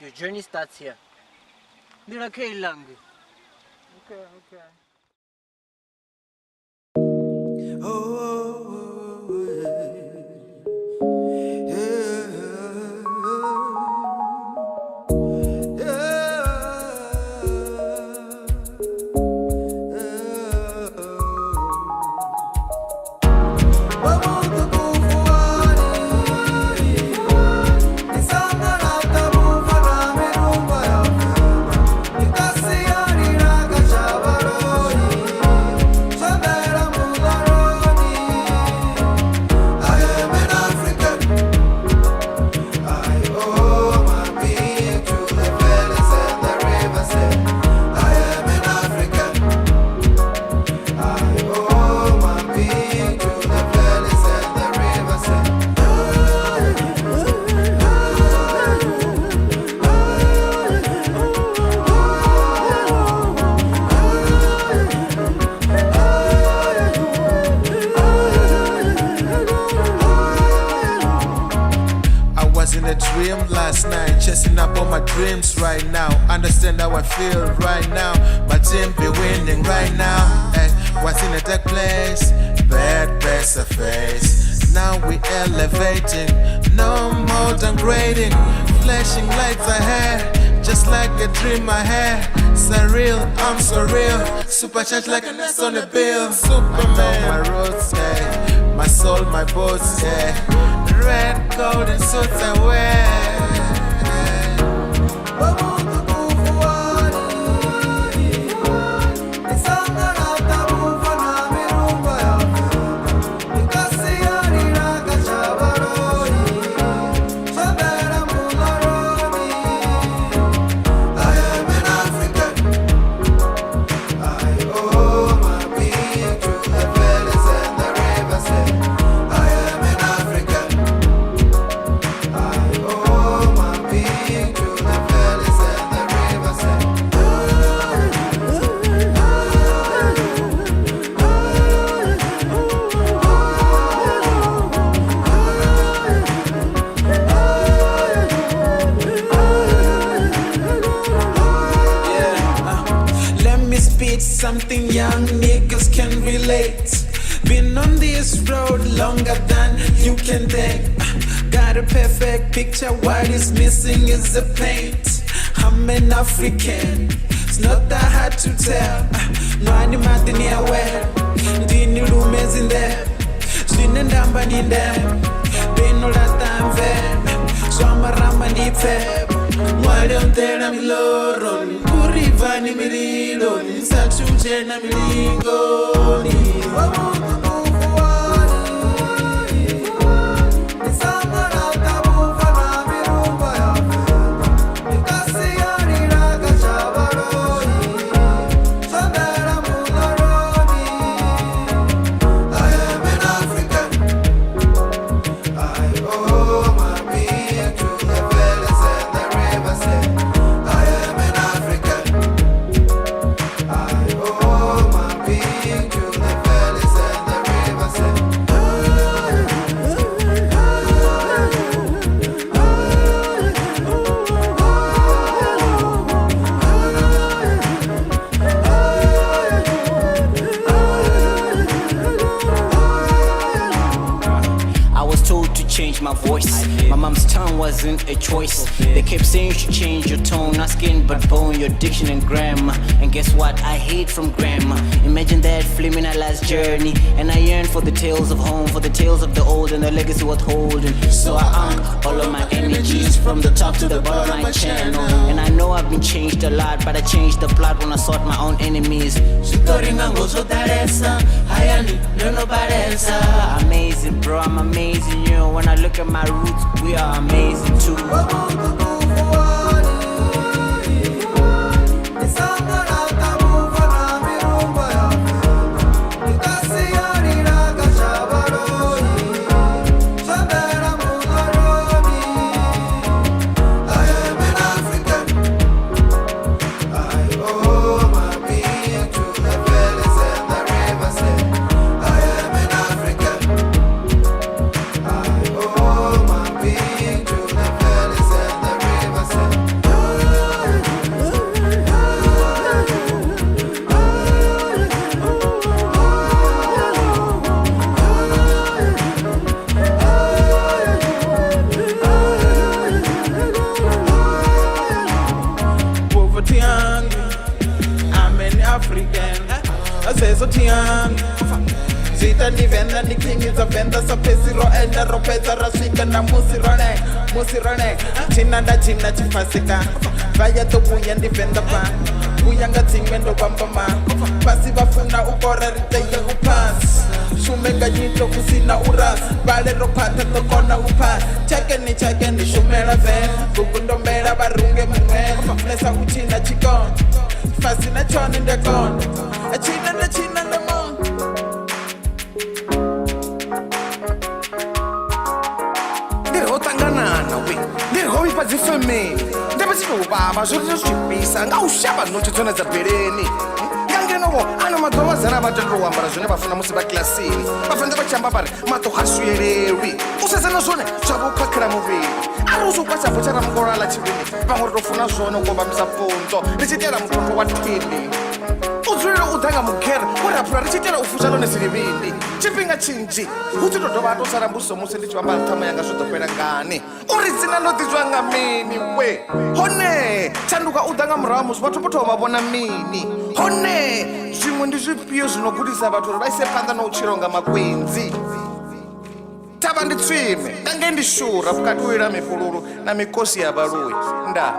Your journey starts here. Mira que lang. Okay. In a dream last night, chasing up all my dreams right now. Understand how I feel right now. My team be winning right now. Hey, what's in a dark place? Bad best I face. Now we elevating, no more downgrading. Flashing lights ahead, just like a dream I had. Surreal, I'm surreal. Supercharged like a nest on a bill. Superman, my roots, yeah. My soul, my boots, yeah. Red, gold, and suits I wear. Something young niggas can relate. Been on this road longer than you can think. Got a perfect picture, what is missing is the paint. I'm an African, it's not that hard to tell. No animal in here where the room is in there. Shin and Damban in there. Been all that time there. So I'm a Ramani feb. Why don't tell me Lord? Kurivani mililoni, Sachuje na milingoni. Change my voice. My mom's tongue wasn't a choice. They kept saying you should change your tone, not skin but bone, your diction and grammar. And guess what? I hate from grandma. Imagine that flaming our last journey. And I yearn for the tales of home, for the tales of the old and the legacy worth holding. So I all of my energies from the top to the bottom of my channel. And I know I've been changed a lot, but I changed the plot when I sought my own enemies. Amazing, bro, I'm amazing, you know. When I look at my roots, we are amazing too. African azezo tian zita ni venda ni kingi za venda sa pesi ro enda ro pesa rasika na musi rone china da china chifasika vaya to buya ndi venda pa buya nga tingendo kwamba ma pasi bafuna ukora riteye upas shumenga nyito kusina uras vale ro pata to kona upas chake ni shumela ven kukundomela barunge mwe nesa uchina chikon fasi na choni ndekon china na mon Ndiriho ipadzifemeni ndapachitobaba zvoti zvipisa ngaushamba nochitsona dzabhereni yangenovo ana madhovazana avatendorowambara zvone vafuna musi vakilasini vafanze vachamba vari matohasuyererwi usasana zvone zvavokakira muviri ari uzokwachavo charamugorala chivini pamwe ritofuna zvone kukombamisa bvunzo richitera mutondo wa 20 udzurire udhanga mugera urapura richitera ufushalo nezirivindi chipinga chinji kuti todova atosara mbuso musi ndichivamba ntama yanga zvodzopera ngani uri dzina nodhijwanga mini we hone chanduka udhanga murava musi vatombotova mavona mini hone zvimwe ndizvipiyo zvinogudisa vathu uri vaise panda nouchironga makwenzi tava nditsvime dange ndishura vukati uira mifuluru na mikosi yavaruyi nda